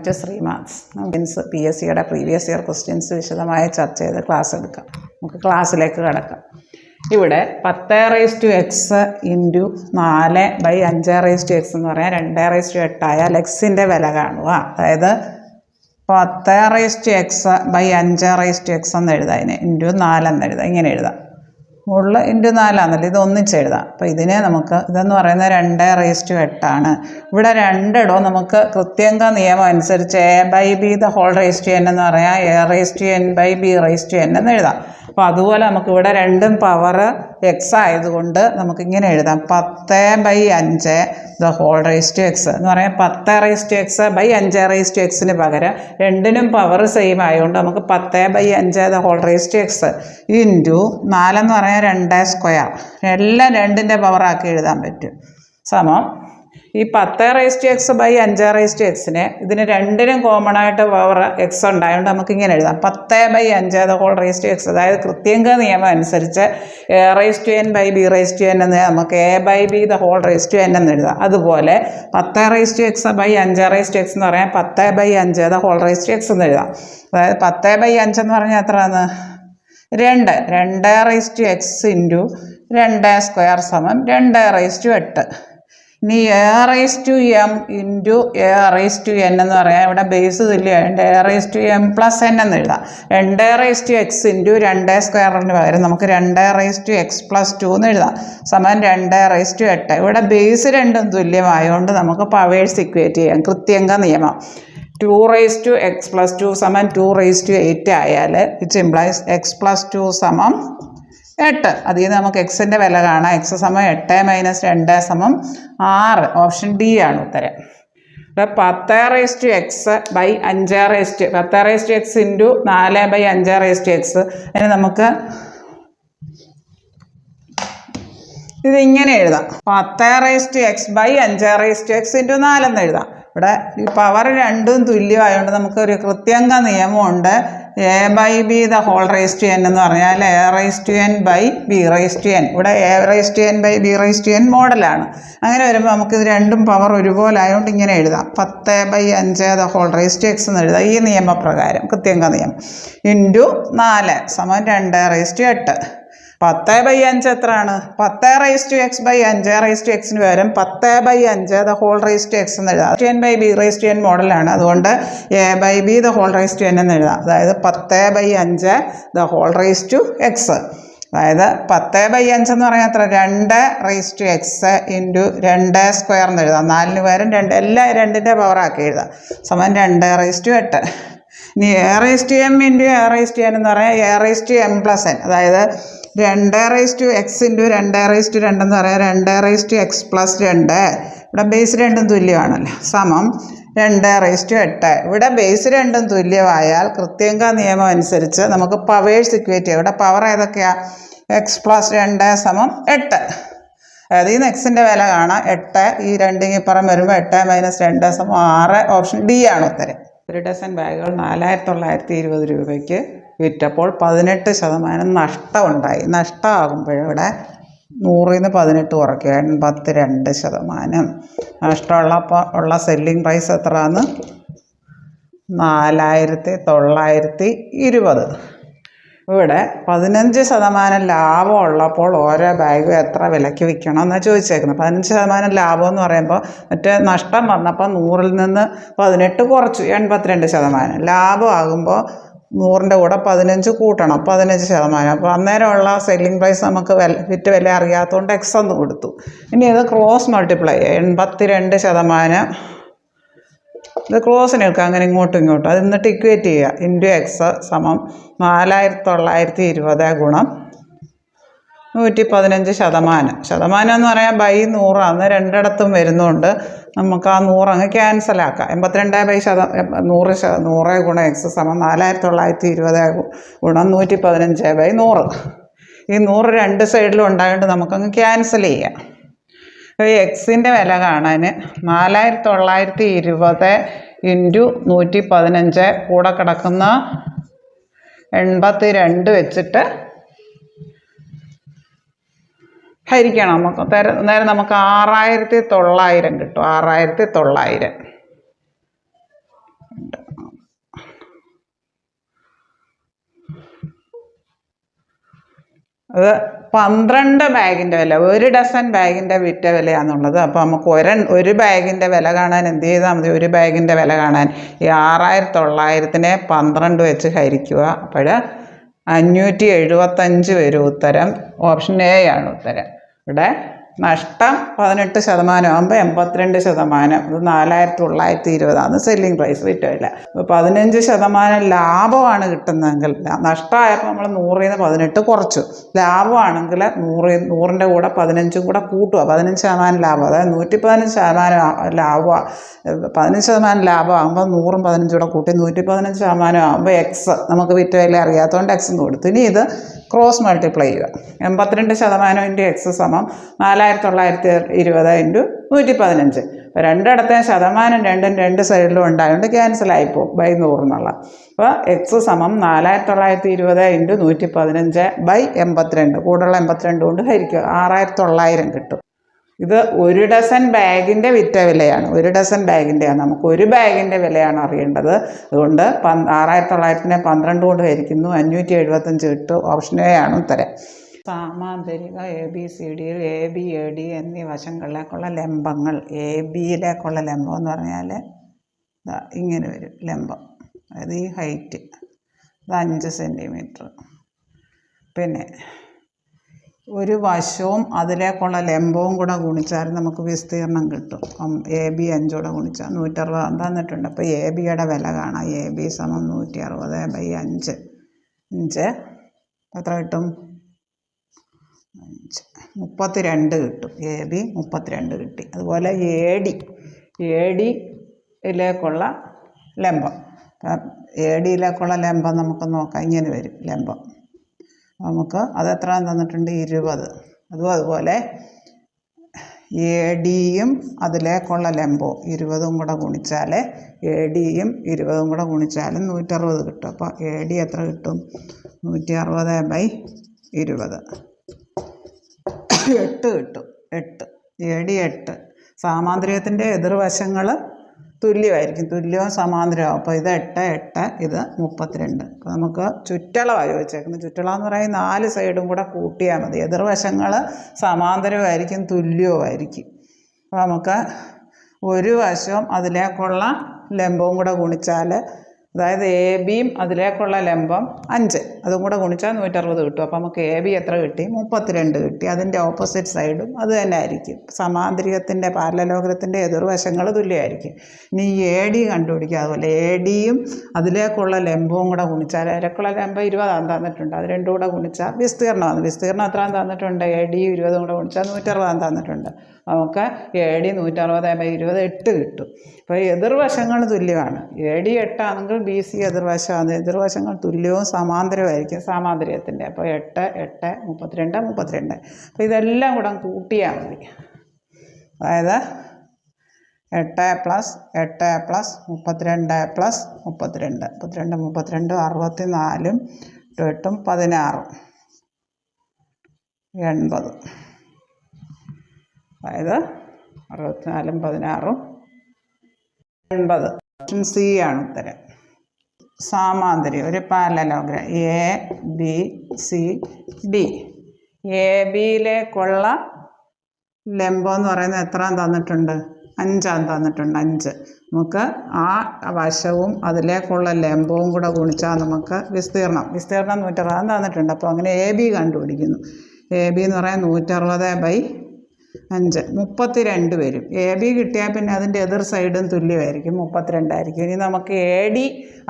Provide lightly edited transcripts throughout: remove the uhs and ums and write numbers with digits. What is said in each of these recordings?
To ശ്രീമാത്സ്. നമുക്ക് PSCയുടെ previous year questions വിശദമായി ചർച്ച ചെയ്ത് ക്ലാസ് എടുക്കാം. നമുക്ക് ക്ലാസ്സിലേക്ക് കടക്കാം. ഇവിടെ 10x ഇൻറ്റു 4/5x എന്ന് പറയാൻ 2x ആയാൽ എക്സിൻ്റെ വില കാണുക. അതായത് 10x/5x എന്ന് എഴുതാം. ഇതിന് ഇൻറ്റു 4 എന്ന് എഴുതാം. ഇങ്ങനെ എഴുതാം. മുകളിൽ ഇൻറ്റു 4 ആണല്ലോ, ഇത് ഒന്നിച്ചെഴുതാം. അപ്പോൾ ഇതിനെ നമുക്ക് ഇതെന്ന് പറയുന്നത് 2x ആണ്. ഇവിടെ രണ്ടിടവും നമുക്ക് കൃത്യങ്ക നിയമം അനുസരിച്ച് a/b² എന്ന് പറയാം, a/n/b² എന്ന് എഴുതാം. അപ്പോൾ അതുപോലെ നമുക്ക് ഇവിടെ രണ്ടും പവർ എക്സ് ആയതുകൊണ്ട് നമുക്കിങ്ങനെ എഴുതാം 10/5x എന്ന് പറയാം. 10x/5x പകരം രണ്ടിനും പവർ സെയിം ആയതുകൊണ്ട് നമുക്ക് 10/5x ഇൻറ്റു 4 എന്ന് പറയാൻ 2² എല്ലാം രണ്ടിൻ്റെ പവറാക്കി എഴുതാൻ പറ്റും. സമം ഈ 10x/5x ഇതിന് രണ്ടിനും കോമൺ ആയിട്ട് പവർ എക്സ് ഉണ്ടായതുകൊണ്ട് നമുക്കിങ്ങനെ എഴുതാം 10/5x. അതായത് കൃത്യങ്ക നിയമം അനുസരിച്ച് a/n/b² എന്ന് നമുക്ക് a/b² എന്ന് എഴുതാം. അതുപോലെ 10x/5x എന്ന് പറയാൻ 10/5x എന്ന് എഴുതാം. അതായത് 10/5 എന്ന് പറഞ്ഞാൽ എത്രയാണ്? 2x ഇൻറ്റു 2² സമം 2/8. ഇനി a/m ഇൻറ്റു a/n എന്ന് പറയാം. ഇവിടെ ബേസ് തുല്യമായിട്ട് a/m+n എന്ന് എഴുതാം. 2x ഇൻറ്റു 2² പകരം നമുക്ക് 2x+2 എന്ന് എഴുതാം. സമം 2/8. ഇവിടെ ബേസ് രണ്ടും തുല്യമായതുകൊണ്ട് നമുക്ക് പവേഴ്സ് ഇക്വേറ്റ് ചെയ്യാം. കൃത്യങ്ക നിയമം 2x+2 സമം 2/8 ആയാൽ ഇറ്റ് ഇംപ്ലൈസ് x+2 സമം 8. അതിൽ നിന്ന് നമുക്ക് എക്സിൻ്റെ വില കാണാം. x സമം 8 - 2 സമം 6. ഓപ്ഷൻ ഡി ആണ് ഉത്തരം. ഇവിടെ 10x ഇൻറ്റു 4/5x അതിന് നമുക്ക് ഇതിങ്ങനെ എഴുതാം 10x/5x ഇൻറ്റു 4 എന്ന് എഴുതാം. ഇവിടെ ഈ പവർ രണ്ടും തുല്യമായതുകൊണ്ട് നമുക്കൊരു കൃത്യങ്ക നിയമമുണ്ട്. a/b² എന്ന് പറഞ്ഞാൽ a/n/b². ഇവിടെ a/n/b² മോഡലാണ്. അങ്ങനെ വരുമ്പോൾ നമുക്കിത് രണ്ടും പവർ ഒരുപോലെ ആയതുകൊണ്ട് ഇങ്ങനെ എഴുതാം 10/5x എന്ന് എഴുതാം. ഈ നിയമപ്രകാരം കൃത്യങ്ക നിയമം ഇൻറ്റു 4 സമം 2/8. 10/5 എത്രയാണ്? 10x/5x പകരം 10/5x എന്ന് എഴുതാം. a/n/b² മോഡലാണ്. അതുകൊണ്ട് a/b² എന്ന് എഴുതാം. അതായത് 10/5x. അതായത് 10/5 എന്ന് പറഞ്ഞാൽ എത്ര? 2x ഇൻറ്റു 2² എന്ന് എഴുതാം. 4 പകരം 2 എല്ലാം 2ൻ്റെ പവറാക്കി എഴുതാം. സമം 2/8. ഇനി a/m ഇൻറ്റു a/n എന്ന് പറയാം a/m+n. അതായത് 2x ഇൻറ്റു 2/2 എന്ന് പറയാം 2x+2. ഇവിടെ ബേസ് രണ്ടും തുല്യമാണല്ലോ. സമം 2/8. ഇവിടെ ബേസ് രണ്ടും തുല്യമായാൽ കൃത്യങ്ക നിയമം അനുസരിച്ച് നമുക്ക് പവേഴ്സ് ഇക്വേറ്റ് ചെയ്യാം. ഇവിടെ പവർ ഏതൊക്കെയാണ്? x+2 സമം 8. അതായത് ഈ എക്സിൻ്റെ വില കാണാം 8. ഈ രണ്ടിങ്ങിപ്പുറം വരുമ്പോൾ 8 - 2 സമം 6. ഓപ്ഷൻ ഡി ആണ് ഉത്തരം. ഒരു ഡസൻ ബാഗുകൾ 4920 രൂപയ്ക്ക് വിറ്റപ്പോൾ 18% നഷ്ടമുണ്ടായി. നഷ്ടമാകുമ്പോൾ ഇവിടെ 100 നിന്ന് 18 കുറയ്ക്കുക 82%. നഷ്ടമുള്ളപ്പോൾ ഉള്ള സെല്ലിംഗ് പ്രൈസ് എത്രയാണ്? 4920. ഇവിടെ 15% ലാഭം ഉള്ളപ്പോൾ ഓരോ ബാഗും എത്ര വിലയ്ക്ക് വിൽക്കണം എന്നാണ് ചോദിച്ചേക്കുന്നത്. 15% ലാഭം എന്ന് പറയുമ്പോൾ മറ്റേ നഷ്ടം വന്നപ്പോൾ 100-ൽ നിന്ന് 18 കുറച്ചു 82%. ലാഭമാകുമ്പോൾ 100ൻ്റെ കൂടെ 15 കൂട്ടണം 15%. അപ്പോൾ അന്നേരമുള്ള സെല്ലിംഗ് പ്രൈസ് നമുക്ക് വിറ്റ് വില അറിയാത്തതുകൊണ്ട് x എന്ന് കൊടുത്തു. ഇനി ഇത് ക്രോസ് മൾട്ടിപ്ലൈ 82%. ഇത് ക്രോസിന് എടുക്കുക അങ്ങനെ ഇങ്ങോട്ടും ഇങ്ങോട്ടും. അത് എന്നിട്ട് ഇക്വേറ്റ് ചെയ്യുക. ഇൻറ്റു എക്സ് സമം 4920 ഗുണം 115%. ശതമാനം എന്ന് പറയാൻ 100 ആണ്. രണ്ടിടത്തും വരുന്നുണ്ട്. നമുക്ക് ആ 100 അങ്ങ് ക്യാൻസലാക്കാം. 82/100 ഗുണം എക്സ് സമം 4920 ഗുണം 115/100. ഈ 100 രണ്ട് സൈഡിലും ഉണ്ടായതുകൊണ്ട് നമുക്കങ്ങ് ക്യാൻസൽ ചെയ്യാം. ഈ എക്സിൻ്റെ വില കാണാൻ 4920 ഇൻറ്റു 115 കൂടെ കിടക്കുന്ന 82 വെച്ചിട്ട് ഹരിക്കണം. നമുക്ക് നേരം നമുക്ക് 6900 കിട്ടും. 6900 അത് 12 ബാഗിൻ്റെ വില, 1 ഡസൻ ബാഗിൻ്റെ വിറ്റ വിലയാണെന്നുള്ളത്. അപ്പോൾ നമുക്ക് ഒരു ബാഗിൻ്റെ വില കാണാൻ എന്ത് ചെയ്താൽ മതി? ഒരു ബാഗിൻ്റെ വില കാണാൻ ഈ 6900-നെ 12 വെച്ച് ഹരിക്കുക. അപ്പോൾ 575 വരും ഉത്തരം. ഓപ്ഷൻ എ ആണ് ഉത്തരം. ഇവിടെ നഷ്ടം 18% ആകുമ്പോൾ 82%. അത് 4920 സെല്ലിംഗ് പ്രൈസ് വിറ്റമില്ല. അപ്പോൾ 15% ലാഭമാണ് കിട്ടുന്നതെങ്കിൽ, നഷ്ടമായപ്പോൾ നമ്മൾ 100-ൽ നിന്ന് 18 കുറച്ചു. ലാഭമാണെങ്കിൽ 100-ൻ്റെ കൂടെ 15 കൂടെ കൂട്ടുക, 15% ലാഭം. അതായത് 115% ലാഭമാണ്. 15% ലാഭമാകുമ്പോൾ 100-ഉം 15 കൂടെ കൂട്ടി 115% ആകുമ്പോൾ എക്സ് നമുക്ക് വിറ്റവില അറിയാത്തതുകൊണ്ട് എക്സ് എന്ന് കൊടുത്തു. ഇനി ഇത് ക്രോസ് മൾട്ടിപ്ലൈ ചെയ്യുക. 82% ഇൻറ്റു എക്സ് സമം 4920 × 115. അപ്പോൾ രണ്ടിടത്തെ ശതമാനം രണ്ടും രണ്ട് സൈഡിലും ഉണ്ടായതുകൊണ്ട് ക്യാൻസലായിപ്പോവും ബൈ 100 എന്നുള്ള. അപ്പോൾ എക്സ് സമം 4920 × 115/82. കൂടുള്ള 82 കൊണ്ട് ഹരിക്കുക, 6900 കിട്ടും. ഇത് 1 ഡസൻ ബാഗിൻ്റെ വിറ്റ വിലയാണ്. 1 ഡസൻ ബാഗിൻ്റെയാണ്. നമുക്ക് ഒരു ബാഗിൻ്റെ വിലയാണ് അറിയേണ്ടത്. അതുകൊണ്ട് 6900-നെ 12 കൊണ്ട് ഹരിക്കുന്നു, 575 കിട്ടും. ഓപ്ഷൻ എ ആണ് ഉത്തരം. സാമാന്തരിക ABCD യിൽ AB AD എന്നീ വശങ്ങളിലേക്കുള്ള ലംബങ്ങൾ. ABയിലേക്കുള്ള ലംബം എന്ന് പറഞ്ഞാൽ ഇങ്ങനെ വരും ലംബം. അതായത് ഈ ഹൈറ്റ് ഇത് 5 സെൻറ്റിമീറ്റർ. പിന്നെ ഒരു വശവും അതിലേക്കുള്ള ലംബവും കൂടെ ഗുണിച്ചാൽ നമുക്ക് വിസ്തീർണം കിട്ടും. AB 5 കൂടെ ഗുണിച്ചാൽ 160 തന്നിട്ടുണ്ട്. അപ്പോൾ ABയുടെ വില കാണാം. AB സമം 160/5. 5 എത്ര കിട്ടും? 32 കിട്ടും. AB 32 കിട്ടി. അതുപോലെ ADയിലേക്കുള്ള ലംബം. ADയിലേക്കുള്ള ലംബം നമുക്ക് നോക്കാം. ഇങ്ങനെ വരും ലംബം. നമുക്ക് അതെത്ര തന്നിട്ടുണ്ട്? 20. അതുപോലെ ADയും അതിലേക്കുള്ള ലംബവും 20 കൂടെ ഗുണിച്ചാൽ ADയും 20 കൂടെ ഗുണിച്ചാലും 160 കിട്ടും. അപ്പോൾ AD എത്ര കിട്ടും? 160/20. 8 കിട്ടും. 8 AD 8. സാമാന്തരികത്തിൻ്റെ എതിർവശങ്ങൾ തുല്യമായിരിക്കും, തുല്യവും സമാന്തരമാവും. അപ്പോൾ ഇത് 8, 8, ഇത് 32. അപ്പോൾ നമുക്ക് ചുറ്റളവാണ് ചോദിച്ചേക്കുന്നത്. ചുറ്റളവ് എന്ന് പറയുന്നത് 4 സൈഡും കൂടെ കൂട്ടിയാൽ മതി. എതിർവശങ്ങൾ സമാന്തരമായിരിക്കും, തുല്യവുമായിരിക്കും. അപ്പോൾ നമുക്ക് ഒരു വശവും അതിലേക്കുള്ള ലംബവും കൂടെ ഗുണിച്ചാൽ, അതായത് ABയും അതിലേക്കുള്ള ലംബം 5, അതും കൂടെ ഗുണിച്ചാൽ 160 കിട്ടും. അപ്പോൾ നമുക്ക് AB എത്ര കിട്ടി? 32 കിട്ടി. അതിൻ്റെ ഓപ്പോസിറ്റ് സൈഡും അത് തന്നെ ആയിരിക്കും. സമാന്തരികത്തിൻ്റെ പാരലലോഗ്രത്തിൻ്റെ എതിർവശങ്ങൾ തുല്യമായിരിക്കും. ഇനി AD കണ്ടുപിടിക്കുക. അതുപോലെ ADയും അതിലേക്കുള്ള ലംബവും കൂടെ ഗുണിച്ചാൽ, അതിലേക്കുള്ള ലംബം 20 തന്നിട്ടുണ്ട്. അത് രണ്ടും കൂടെ ഗുണിച്ചാൽ വിസ്തീർണ്ണമാണ്. വിസ്തീർണ്ണം എത്ര തന്നിട്ടുണ്ട്? ADയും 20 കൂടെ ഗുണിച്ചാൽ 160 തന്നിട്ടുണ്ട്. നമുക്ക് AD 160/20 8 കിട്ടും. അപ്പോൾ എതിർവശങ്ങൾ തുല്യമാണ്. AD 8 ആണെങ്കിൽ BC എതിർവശമാണ്. എതിർവശങ്ങൾ തുല്യവും സമാന്തരമായിരിക്കും സാമാന്തരികത്തിൻ്റെ. അപ്പോൾ 8, 8, 32, 32. അപ്പോൾ ഇതെല്ലാം കൂടെ കൂട്ടിയാൽ മതി. അതായത് 8 + 8 + 32 + 32. 32, 32, 64, 8, 16, 80. അതായത് 64, 16, 80. ഓപ്ഷൻ സി ആണ് ഉത്തരം. സാമാന്തരികം ഒരു പാരലലോഗ്രാം ABCD. ABയിലേക്കുള്ള ലംബം എന്ന് പറയുന്നത് എത്ര തന്നിട്ടുണ്ട്? 5 തന്നിട്ടുണ്ട്. 5. നമുക്ക് ആ വശവും അതിലേക്കുള്ള ലംബവും കൂടെ ഗുണിച്ചാൽ നമുക്ക് വിസ്തീർണം 160 തന്നിട്ടുണ്ട്. അപ്പോൾ അങ്ങനെ AB കണ്ടുപിടിക്കുന്നു. AB എന്ന് പറയുന്നത് 160/5, 32 വരും. AB കിട്ടിയാൽ പിന്നെ അതിൻ്റെ എതിർ സൈഡും തുല്യമായിരിക്കും, 32 ആയിരിക്കും. ഇനി നമുക്ക് AD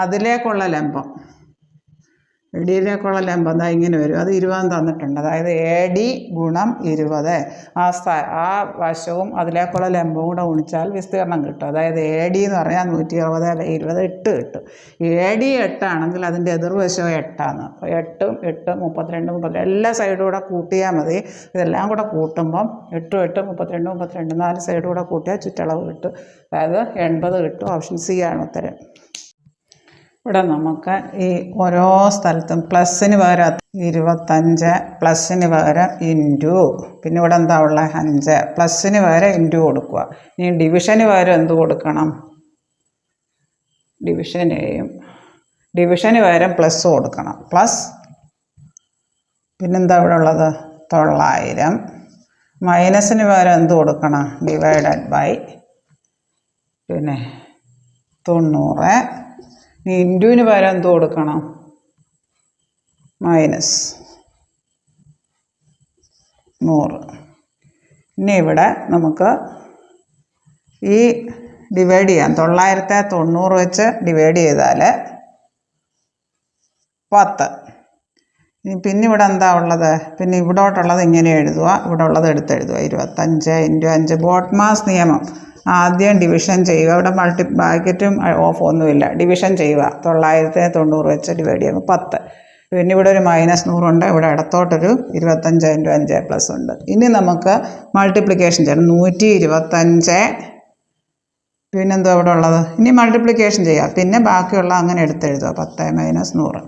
അതിലേക്കുള്ള ലംബം, ADയിലേക്കുള്ള ലംബം എന്താ ഇങ്ങനെ വരും. അത് 20 തന്നിട്ടുണ്ട്. അതായത് AD × 20. ആ വശവും അതിലേക്കുള്ള ലംബവും കൂടെ ഗുണിച്ചാൽ വിസ്തീർണം കിട്ടും. അതായത് AD എന്ന് പറഞ്ഞാൽ 160/20 8 കിട്ടും. AD 8 ആണെങ്കിൽ അതിൻ്റെ എതിർവശവും 8 ആണ്. അപ്പോൾ 8, 8, 32, 32 എല്ലാ സൈഡും കൂടെ കൂട്ടിയാൽ മതി. ഇതെല്ലാം കൂടെ കൂട്ടുമ്പം 8, 8, 32, 32 4 സൈഡും കൂടെ കൂട്ടിയാൽ ചുറ്റളവ് കിട്ടും. അതായത് 80 കിട്ടും. ഓപ്ഷൻ സി ആണ് ഉത്തരം. ഇവിടെ നമുക്ക് ഈ ഓരോ സ്ഥലത്തും പ്ലസ്സിന് പകരം 25, പ്ലസ്സിന് പകരം ഇൻറ്റു, പിന്നെ ഇവിടെ എന്താ ഉള്ളത് 5, പ്ലസ്സിന് പകരം ഇൻറ്റു കൊടുക്കുക. ഇനി ഡിവിഷന് പകരം എന്ത് കൊടുക്കണം? ഡിവിഷന് പകരം പ്ലസ് കൊടുക്കണം. പ്ലസ് പിന്നെന്താ ഇവിടെ ഉള്ളത്? 900. മൈനസിന് പകരം എന്ത് കൊടുക്കണം? ഡിവൈഡഡ് ബൈ പിന്നെ 90. ഇൻറ്റുവിന് പകരം എന്ത് കൊടുക്കണം? -100. ഇനി ഇവിടെ നമുക്ക് ഈ ഡിവൈഡ് ചെയ്യാം. 990 വെച്ച് ഡിവൈഡ് ചെയ്താൽ 10. പിന്നെ ഇവിടെ എന്താ ഉള്ളത്? പിന്നെ ഇവിടോട്ടുള്ളത് ഇങ്ങനെ എഴുതുക, ഇവിടെ ഉള്ളത് എടുത്തെഴുതുക. 25 × 5 ബോട്ട്മാസ് നിയമം. ആദ്യം ഡിവിഷൻ ചെയ്യുക. ഇവിടെ ബ്രാക്കറ്റും ഓഫ് ഒന്നുമില്ല. ഡിവിഷൻ ചെയ്യുക. 990 വെച്ച് ഡിവൈഡ് ചെയ്യുമ്പോൾ 10. പിന്നെ ഇവിടെ ഒരു -100 ഉണ്ട്. ഇവിടെ ഇടത്തോട്ടൊരു 25 × 5 പ്ലസ് ഉണ്ട്. ഇനി നമുക്ക് മൾട്ടിപ്ലിക്കേഷൻ ചെയ്യണം. 125. പിന്നെന്തോ ഇവിടെ ഉള്ളത്? ഇനി മൾട്ടിപ്ലിക്കേഷൻ ചെയ്യുക. പിന്നെ ബാക്കിയുള്ള അങ്ങനെ എടുത്തെഴുതുക. 10 - 100.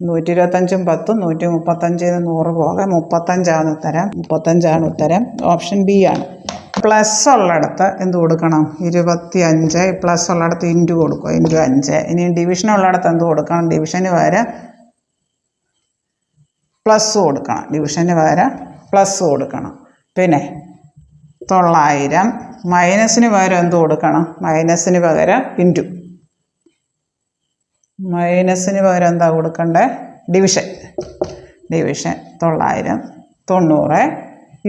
125ഉം 10ഉം 135 100 പോകെ 35 ഉത്തരം. 35 ഉത്തരം. ഓപ്ഷൻ ബി ആണ്. പ്ലസ് ഉള്ളിടത്ത് എന്ത് കൊടുക്കണം? 25. പ്ലസ് ഉള്ളിടത്ത് ഇൻറ്റു കൊടുക്കുക. ഇൻറ്റു 5. ഇനി ഡിവിഷൻ ഉള്ളിടത്ത് എന്ത് കൊടുക്കണം? ഡിവിഷന് പകരം പ്ലസ് കൊടുക്കണം. ഡിവിഷന് പകരം പ്ലസ് കൊടുക്കണം. പിന്നെ 900. മൈനസിന് പകരം എന്ത് കൊടുക്കണം? മൈനസിന് പകരം ഇൻറ്റു. മൈനസിന് പകരം എന്താ കൊടുക്കണ്ടേ? ഡിവിഷൻ. 900 90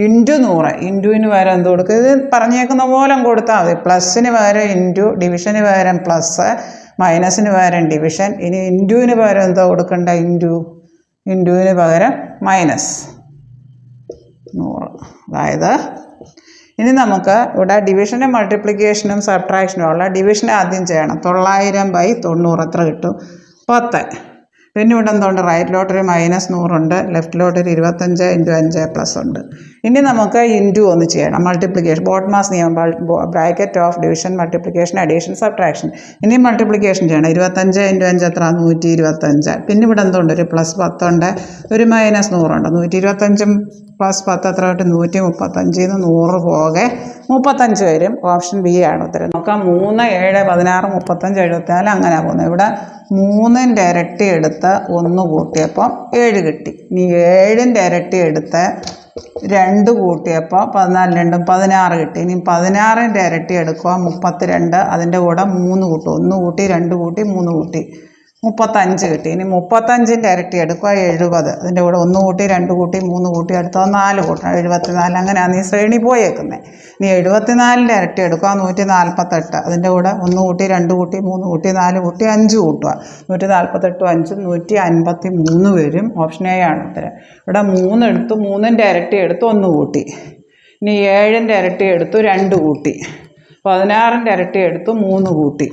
ഇൻറ്റു 100. ഇൻറ്റുവിന് പകരം എന്ത് കൊടുക്കുക? ഇത് പറഞ്ഞേക്കുന്ന പോലെ കൊടുത്താൽ മതി. പ്ലസ്സിന് പകരം ഇൻറ്റു, ഡിവിഷന് പകരം പ്ലസ്, മൈനസിന് പകരം ഡിവിഷൻ. ഇനി ഇൻറ്റുവിന് പകരം എന്താ കൊടുക്കണ്ട? ഇൻറ്റുവിന് പകരം -100. അതായത് ഇനി നമുക്ക് ഇവിടെ ഡിവിഷനും മൾട്ടിപ്ലിക്കേഷനും സബ്ട്രാക്ഷനും ഉള്ള ഡിവിഷൻ ആദ്യം ചെയ്യണം. 900/90 എത്ര കിട്ടും? 10. പിന്നെ ഇവിടെ എന്തുണ്ട്? റൈറ്റിലോട്ടൊരു -100 ഉണ്ട്. ലെഫ്റ്റിലോട്ടൊരു 25 × 5 പ്ലസ് ഉണ്ട്. ഇനി നമുക്ക് ഇൻറ്റു ഒന്ന് ചെയ്യണം. മൾട്ടിപ്ലിക്കേഷൻ ബോട്ട്മാസ് നിയമം. Bracket of division, multiplication, addition, subtraction. ഇനി മൾട്ടിപ്ലിക്കേഷൻ ചെയ്യണം. 25 × 5 എത്ര? 125. പിന്നെ ഇവിടെ എന്തുണ്ട്? ഒരു +10 ഉണ്ട്, ഒരു -100 ഉണ്ട്. 125 + 10 എത്ര കിട്ടും? 135. 100 പോകെ 35 വരും. ഓപ്ഷൻ ബി ആണ് ഉത്തരം. നോക്കാം. 3, 7, 16, 35, 74 അങ്ങനെ പോകുന്നത്. ഇവിടെ 3ൻ്റെ ഇരട്ടി എടുത്ത് 1 കൂട്ടിയപ്പോൾ 7 കിട്ടി. ഇനി 7ൻ്റെ ഇരട്ടി എടുത്ത് 2 കൂട്ടിയപ്പോൾ 14 × 2 16 കിട്ടി. ഇനി 16ൻ്റെ ഇരട്ടി എടുക്കുക 32. അതിൻ്റെ കൂടെ 3 കൂട്ടും. 1 കൂട്ടി, 2 കൂട്ടി, 3 കൂട്ടി 35 കിട്ടി. ഇനി 35ൻ്റെ ഇരട്ടി എടുക്കുക 70. അതിൻ്റെ കൂടെ 1 കൂട്ടി, 2 കൂട്ടി, 3 കൂട്ടി, അടുത്തത് 4 കൂട്ടണം. 74. അങ്ങനെയാണ് ഈ ശ്രേണി പോയേക്കുന്നത്. ഇനി 74ൻ്റെ ഇരട്ടി എടുക്കുക 148. അതിൻ്റെ കൂടെ 1 കൂട്ടി, 2 കൂട്ടി, 3 കൂട്ടി, 4 കൂട്ടി, 5 കൂട്ടുക. 148 5 153 വരും. ഓപ്ഷൻ എ ആണ് ഉത്തരം. ഇവിടെ 3 എടുത്തു, 3ൻ്റെ ഇരട്ടി എടുത്ത് 1 കൂട്ടി. ഇനി 7ൻ്റെ ഇരട്ടി എടുത്തു 2 കൂട്ടി. 16ൻ്റെ ഇരട്ടി എടുത്തു 3 കൂട്ടി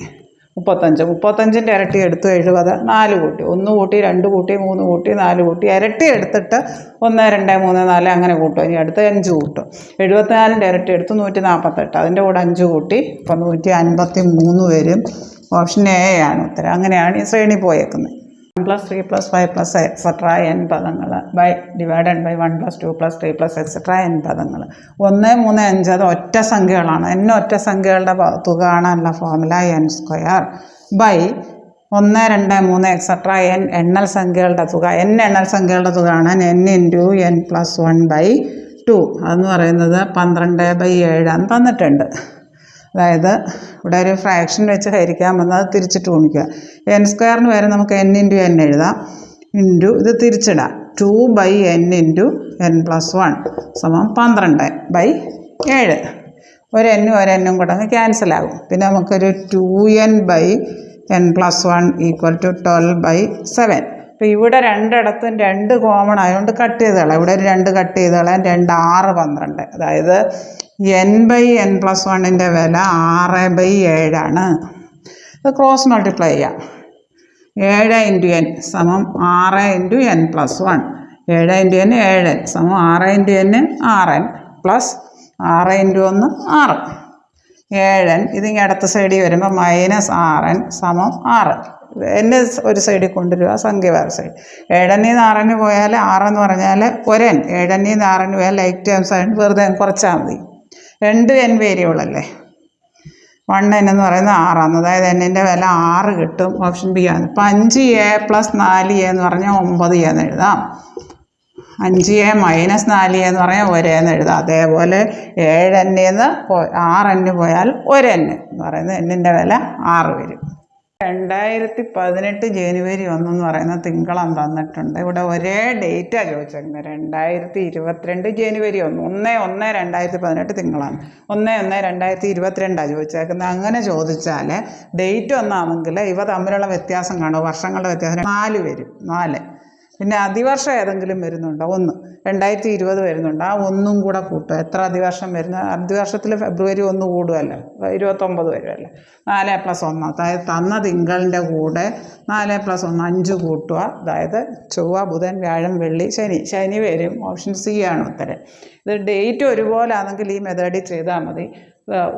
35. 35ൻ്റെ ഇരട്ടി എടുത്തു 70. 4 കൂട്ടി. 1 കൂട്ടി, 2 കൂട്ടി, 3 കൂട്ടി, 4 കൂട്ടി. ഇരട്ടി എടുത്തിട്ട് 1 2 3 4 അങ്ങനെ കൂട്ടും. ഇനി അടുത്ത് 5 കൂട്ടും. 74ൻ്റെ ഇരട്ടി എടുത്ത് 148. അതിൻ്റെ കൂടെ 5 കൂട്ടി. ഇപ്പം 153 വരും. ഓപ്ഷൻ എ ആണ് ഉത്തരം. അങ്ങനെയാണ് ഈ ശ്രേണി പോയേക്കുന്നത്. 1 + 3 + 5 + എക്സെട്ര n പദങ്ങൾ ഡിവൈഡഡ് ബൈ 1 + 2 + 3 + എക്സെട്ര n പദങ്ങൾ. 1 3 5 അത് ഒറ്റ സംഖ്യകളാണ്. n ഒറ്റ സംഖ്യകളുടെ തുക കാണാനുള്ള formula n² by 1 2 3 etcetera n എണ്ണൽ സംഖ്യകളുടെ തുക. n എണ്ണൽ സംഖ്യകളുടെ തുക കാണാൻ n × n + 1/2 അതെന്ന് പറയുന്നത് 12/7 ആണ് തന്നിട്ടുണ്ട്. അതായത് ഇവിടെ ഒരു ഫ്രാക്ഷൻ വെച്ച് ഹരിക്കാൻ വന്നത് തിരിച്ചിട്ട് ഗുണിക്കുക. n² വരെ നമുക്ക് n × n എഴുതാം. ഇൻറ്റു ഇത് തിരിച്ചിടാം. 2/n × n + 1 = 12/7. ഒരു n കൂടെ അങ്ങ് ക്യാൻസലാകും. പിന്നെ നമുക്കൊരു 2n/n + 1 = 12/7. അപ്പോൾ ഇവിടെ രണ്ടിടത്തും 2 കോമൺ ആയതുകൊണ്ട് കട്ട് ചെയ്ത് കളയാം. ഇവിടെ ഒരു 2 കട്ട് ചെയ്ത് കളയാം. 2 6 12. അതായത് n/n + 1ൻ്റെ വില 6/7 ആണ്. ഇത് ക്രോസ് മൾട്ടിപ്ലൈ ചെയ്യാം. 7 × n = 6 × n + 1. 7 × n 7n = 6 × n 6n plus 6 × 1 6. 7n ഇതിങ്ങനെ അടുത്ത സൈഡിൽ വരുമ്പോൾ -6n = 6. n ഒരു സൈഡിൽ കൊണ്ടുവരിക, സംഖ്യ വേറെ സൈഡ്. 7n ൽ നിന്ന് 6n പോയാൽ 6 എന്ന് പറഞ്ഞാൽ ഒരു n. 7n ൽ നിന്ന് 6n പോയാൽ ലൈക്ക് ടേംസ് ആയിട്ട് വെറുതെ കുറച്ചാൽ മതി. 2 n വേരിയബിൾ അല്ലേ. 1n എന്ന് പറയുന്നത് 6 ആണ്. അതായത് n-ൻ്റെ വില 6 കിട്ടും. ഓപ്ഷൻ ബി ആണ്. ഇപ്പം 5a + 4a എന്ന് പറഞ്ഞാൽ 9a എന്ന് എഴുതാം. 5a മൈനസ് 4a എന്ന് പറഞ്ഞാൽ 1 എന്ന് എഴുതാം. അതേപോലെ 7n എന്ന് 6n പോയാൽ 1n എന്ന് പറയുന്നത് എന്നിൻ്റെ വില 6 വരും. 2018 ജനുവരി 1 എന്ന് പറയുന്ന തിങ്കളാൻ തന്നിട്ടുണ്ട്. ഇവിടെ ഒരേ ഡേറ്റാണ് ചോദിച്ചേക്കുന്നത്. 2022 ജനുവരി 1 1/1/2018 തിങ്കളാണ്. 1/1/2022 ചോദിച്ചേക്കുന്നത്. അങ്ങനെ ചോദിച്ചാൽ ഡേറ്റ് ഒന്നാണെങ്കിൽ ഇവ തമ്മിലുള്ള വ്യത്യാസം കാണും. വർഷങ്ങളുടെ വ്യത്യാസം 4 വരും. 4 പിന്നെ അതിവർഷം ഏതെങ്കിലും വരുന്നുണ്ടോ? 1 2020 വരുന്നുണ്ട്. ആ 1 കൂടെ കൂട്ടുക. എത്ര അതിവർഷം വരുന്നത്? അതിവർഷത്തിൽ ഫെബ്രുവരി 1 കൂടുമല്ലോ, 29 വരുമല്ലോ. 4+1 അതായത് തന്ന തിങ്കളിൻ്റെ കൂടെ 4+1 5 കൂട്ടുക. അതായത് ചൊവ്വ, ബുധൻ, വ്യാഴം, വെള്ളി, ശനി വരും. ഓപ്ഷൻ സി ആണ് ഉത്തരം. ഇത് ഡേറ്റ് ഒരുപോലെ ആണെങ്കിൽ ഈ മെത്തേഡിൽ ചെയ്താൽ മതി.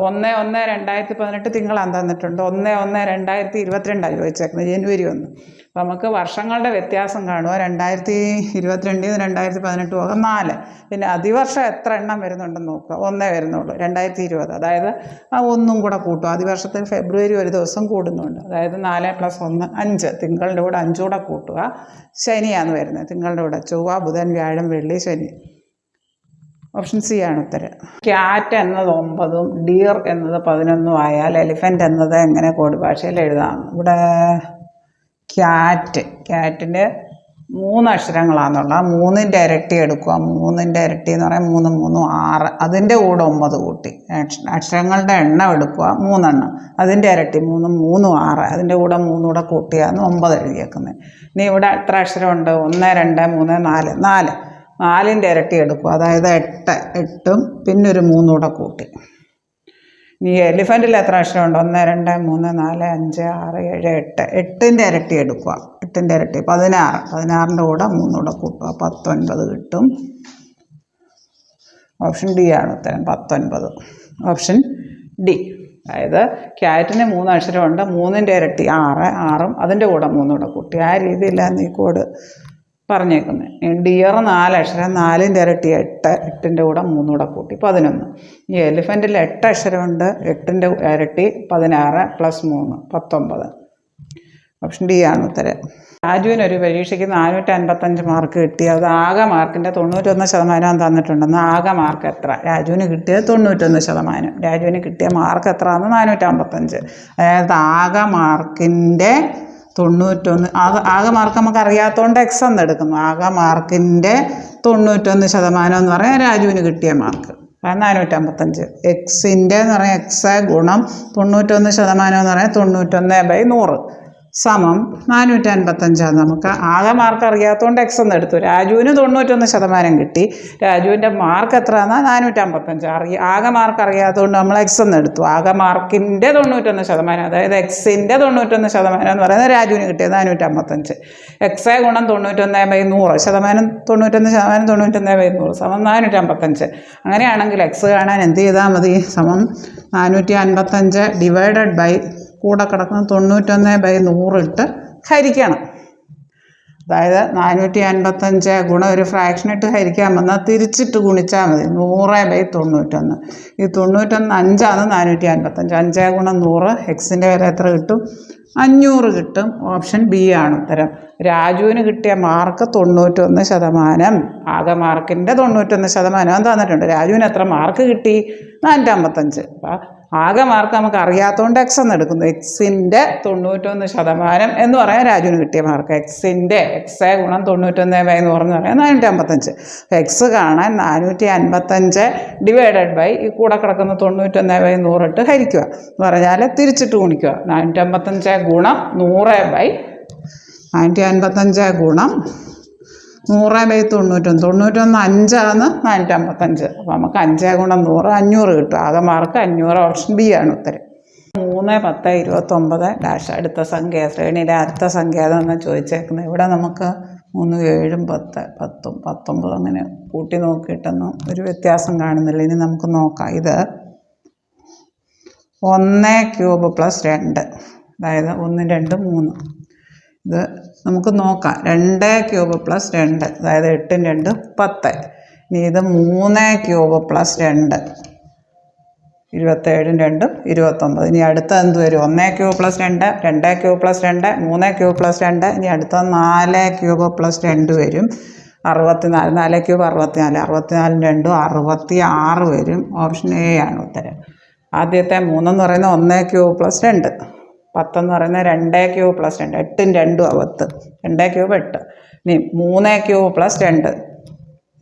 1/1/2018 തിങ്കളാണ് തന്നിട്ടുണ്ട്. 1/1/2022 ചോദിച്ചേക്കുന്നത് ജനുവരി 1. അപ്പോൾ നമുക്ക് വർഷങ്ങളുടെ വ്യത്യാസം കാണുക. 2022 2018 പോകാം 4. പിന്നെ അതിവർഷം എത്ര എണ്ണം വരുന്നുണ്ടെന്ന് നോക്കുക. 1 വരുന്നുള്ളൂ. 2020 അതായത് ആ 1 കൂടെ കൂട്ടുക. അതിവർഷത്തിൽ ഫെബ്രുവരി ഒരു ദിവസം കൂടുന്നുണ്ട്. അതായത് 4+1 5. തിങ്കളുടെ കൂടെ 5 കൂടെ കൂട്ടുക. ശനിയാണ് വരുന്നത്. തിങ്കളുടെ കൂടെ ചൊവ്വ, ബുധൻ, വ്യാഴം, വെള്ളി, ശനി. ഓപ്ഷൻ സി ആണ് ഉത്തരം. ക്യാറ്റ് എന്നത് 9ഉം ഡിയർ എന്നത് 11ഉം ആയാൽ എലിഫൻ്റ് എന്നത് എങ്ങനെ കോഡ് ഭാഷയിൽ എഴുതാം? ഇവിടെ ക്യാറ്റിൻ്റെ 3 അക്ഷരങ്ങളാണെന്നുള്ള 3ൻ്റെ ഇരട്ടി എടുക്കുക. 3ൻ്റെ ഇരട്ടി എന്ന് പറയാൻ 3 3 6. അതിൻ്റെ കൂടെ 9 കൂട്ടി. അക്ഷരങ്ങളുടെ എണ്ണം എടുക്കുക 3 എണ്ണം. അതിൻ്റെ ഇരട്ടി 3 3 6. അതിൻ്റെ കൂടെ 3 കൂടെ കൂട്ടിയാണ് 9 എഴുതിയേക്കുന്നത്. ഇനി ഇവിടെ എത്ര അക്ഷരമുണ്ട്? 1 2 3 4 4. 4ൻ്റെ ഇരട്ടി എടുക്കുക. അതായത് 8. 8ഉം പിന്നെ ഒരു 3 കൂടെ കൂട്ടി. ഇനി എലിഫൻറ്റിൽ എത്ര അക്ഷരമുണ്ട്? 1 2 3 4 5 6 7 8. 8ൻ്റെ ഇരട്ടി എടുക്കുക. 8ൻ്റെ ഇരട്ടി 16. 16ൻ്റെ കൂടെ 3 കൂടെ കൂട്ടുക. 19 കിട്ടും. ഓപ്ഷൻ ഡി ആണ് ഉത്തരം. 19. Option D. അതായത് ക്യാറ്റിന് 3 അക്ഷരമുണ്ട്. 3ൻ്റെ ഇരട്ടി 6. 6ഉം അതിൻ്റെ കൂടെ 3 കൂടെ കൂട്ടി. ആ രീതിയിലാണ് ഈ കോഡ് പറഞ്ഞേക്കുന്നത്. ഡിയർ 4 അക്ഷരം. 4ൻ്റെ ഇരട്ടി 8. 8ൻ്റെ കൂടെ 3 കൂടെ കൂട്ടി 11. ഈ എലിഫൻറ്റിൽ 8 അക്ഷരമുണ്ട്. 8ൻ്റെ ഇരട്ടി 16 + 3 19. ഓപ്ഷൻ ഡി ആണ് ഉത്തരം. രാജുവിനൊരു പരീക്ഷയ്ക്ക് 455 മാർക്ക് കിട്ടി. അത് ആകെ മാർക്കിൻ്റെ 91% തന്നിട്ടുണ്ടെന്ന്. ആകെ മാർക്ക് എത്ര? രാജുവിന് കിട്ടിയത് 91%. രാജുവിന് കിട്ടിയ മാർക്ക് എത്രയാണെന്ന് 455. അതായത് ആകെ മാർക്കിൻ്റെ 91. ആകെ മാർക്ക് നമുക്ക് അറിയാത്തതുകൊണ്ട് എക്സ് എന്ന് എടുക്കുന്നു. ആകെ മാർക്കിൻ്റെ 91% എന്ന് പറയാൻ രാജുവിന് കിട്ടിയ മാർക്ക് 455. എക്സിൻ്റെ എന്ന് പറയാൻ എക്സ് ഗുണം 91% എന്ന് പറയാൻ 91/100 സമം 455. നമുക്ക് ആകെ മാർക്ക് അറിയാത്തതുകൊണ്ട് എക്സ് എന്ന് എടുത്തു. രാജുവിന് 91% കിട്ടി. രാജുവിൻ്റെ മാർക്ക് എത്രയാണെന്ന് 455. ആകെ മാർക്ക് അറിയാത്തതുകൊണ്ട് നമ്മൾ എക്സ് എന്ന് എടുത്തു. ആകെ മാർക്കിൻ്റെ 91%, അതായത് എക്സിൻ്റെ 91% എന്ന് പറയുന്നത് രാജുവിന് കിട്ടിയത് 455. എക്സ് ഗുണം 91/100 ശതമാനം 91% 91/100 സമം 455. അങ്ങനെയാണെങ്കിൽ എക്സ് കാണാൻ എന്ത് ചെയ്താൽ മതി? സമം 455 ഡിവൈഡഡ് ബൈ കൂടെ കിടക്കുന്ന 91/100 ഇട്ട് ഹരിക്കണം. അതായത് 455 ഗുണം ഒരു ഫ്രാക്ഷൻ ഇട്ട് ഹരിക്കാൻ വന്നാൽ തിരിച്ചിട്ട് ഗുണിച്ചാൽ മതി. 100/91. ഈ 91 5ആണ്. 455 5 ഗുണം 100. എക്സിൻ്റെ വില എത്ര കിട്ടും? 500 കിട്ടും. ഓപ്ഷൻ ബി ആണ് ഉത്തരം. രാജുവിന് കിട്ടിയ മാർക്ക് 91%. ആകെ മാർക്കിൻ്റെ 91% തന്നിട്ടുണ്ട്. രാജുവിന് എത്ര മാർക്ക് കിട്ടി? 455. അപ്പം ആകെ മാർക്ക് നമുക്ക് അറിയാത്തതുകൊണ്ട് എക്സ് എന്ന് എടുക്കുന്നു. എക്സിൻ്റെ 91% എന്ന് പറയാൻ രാജുവിന് കിട്ടിയ മാർക്ക്. എക്സ് ഗുണം 91/100 എന്ന് പറയാൻ 455. എക്സ് കാണാൻ 455 ഡിവൈഡഡ് ബൈ ഈ കൂടെ കിടക്കുന്ന 91/100 ഇട്ട് ഹരിക്കുക എന്ന് പറഞ്ഞാൽ തിരിച്ചിട്ട് ഗുണിക്കുക. 455 ഗുണം 100/455 ഗുണം 100/91. 91 5ആണ്. 455. അപ്പോൾ നമുക്ക് 5 ഗുണം 100 500 കിട്ടും. ആകെ മാർക്ക് 500. ഓപ്ഷൻ ബി ആണ് ഉത്തരം. 3 10 29 ഡാഷ്. അടുത്ത സംഖ്യ ശ്രേണിയിലെ അടുത്ത സംഖ്യ അതെന്ന് ചോദിച്ചേക്കുന്നത്. ഇവിടെ നമുക്ക് 3 7 10 10 19 അങ്ങനെ കൂട്ടി നോക്കിയിട്ടൊന്നും ഒരു വ്യത്യാസം കാണുന്നില്ല. ഇനി നമുക്ക് നോക്കാം. ഇത് 1³ + 2, അതായത് 1 2 3. ഇത് നമുക്ക് നോക്കാം. 2³ + 2, അതായത് 8 2 10. ഇനി ഇത് 3³ + 2 27 2 29. ഇനി അടുത്ത എന്ത് വരും? 1³ + 2 2³ + 2 3³ + 2. ഇനി അടുത്ത 4³ + 2 വരും. 64, 4 ക്യൂബ് 64, 64 2 66 വരും. ഓപ്ഷൻ എ ആണ് ഉത്തരം. ആദ്യത്തെ 3 എന്ന് പറയുന്നത് 1 ക്യൂബ് പ്ലസ് 2, 10 എന്ന് പറയുന്നത് 2 ക്യൂബ് പ്ലസ് 2, 8ഉം 2ഉം 10, 2 ക്യൂബ് 8. ഇനി 3 ക്യൂബ് പ്ലസ് 2,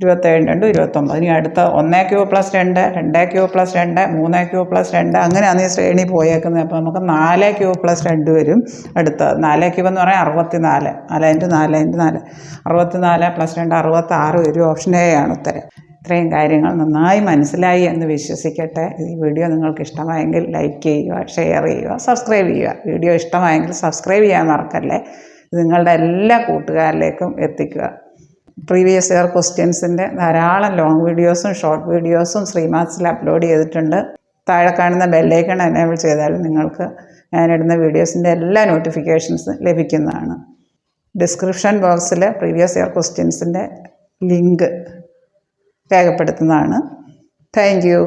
27 2 29. ഇനി അടുത്ത 1 cube plus 2, 2 cube plus 2, 3 cube plus 2, അങ്ങനെയാണ് ഈ ശ്രേണി പോയേക്കുന്നത്. അപ്പോൾ നമുക്ക് 4 ക്യൂബ് പ്ലസ് 2 വരും. അടുത്ത 4 ക്യൂബ് എന്ന് പറയാൻ 64, 4 × 4 × 4, 64 പ്ലസ് 2 66 വരും. ഓപ്ഷൻ എ ആണ് ഉത്തരം. ഇത്രയും കാര്യങ്ങൾ നന്നായി മനസ്സിലായി എന്ന് വിശ്വസിക്കട്ടെ. ഈ വീഡിയോ നിങ്ങൾക്ക് ഇഷ്ടമായെങ്കിൽ ലൈക്ക് ചെയ്യുക, ഷെയർ ചെയ്യുക, സബ്സ്ക്രൈബ് ചെയ്യുക. വീഡിയോ ഇഷ്ടമായെങ്കിൽ സബ്സ്ക്രൈബ് ചെയ്യാൻ മറക്കല്ലേ. ഇത് നിങ്ങളുടെ എല്ലാ കൂട്ടുകാരിലേക്കും എത്തിക്കുക. പ്രീവിയസ് ഇയർ ക്വസ്റ്റ്യൻസിൻ്റെ ധാരാളം ലോങ് വീഡിയോസും ഷോർട്ട് വീഡിയോസും ശ്രീമാത്സിൽ അപ്ലോഡ് ചെയ്തിട്ടുണ്ട്. താഴെ കാണുന്ന ബെല്ലൈക്കൺ എനേബിൾ ചെയ്താൽ നിങ്ങൾക്ക് ഞാനിടുന്ന വീഡിയോസിൻ്റെ എല്ലാ നോട്ടിഫിക്കേഷൻസും ലഭിക്കുന്നതാണ്. ഡിസ്ക്രിപ്ഷൻ ബോക്സിൽ പ്രീവിയസ് ഇയർ ക്വസ്റ്റ്യൻസിൻ്റെ ലിങ്ക് രേഖപ്പെടുത്തുന്നതാണ്. Thank U.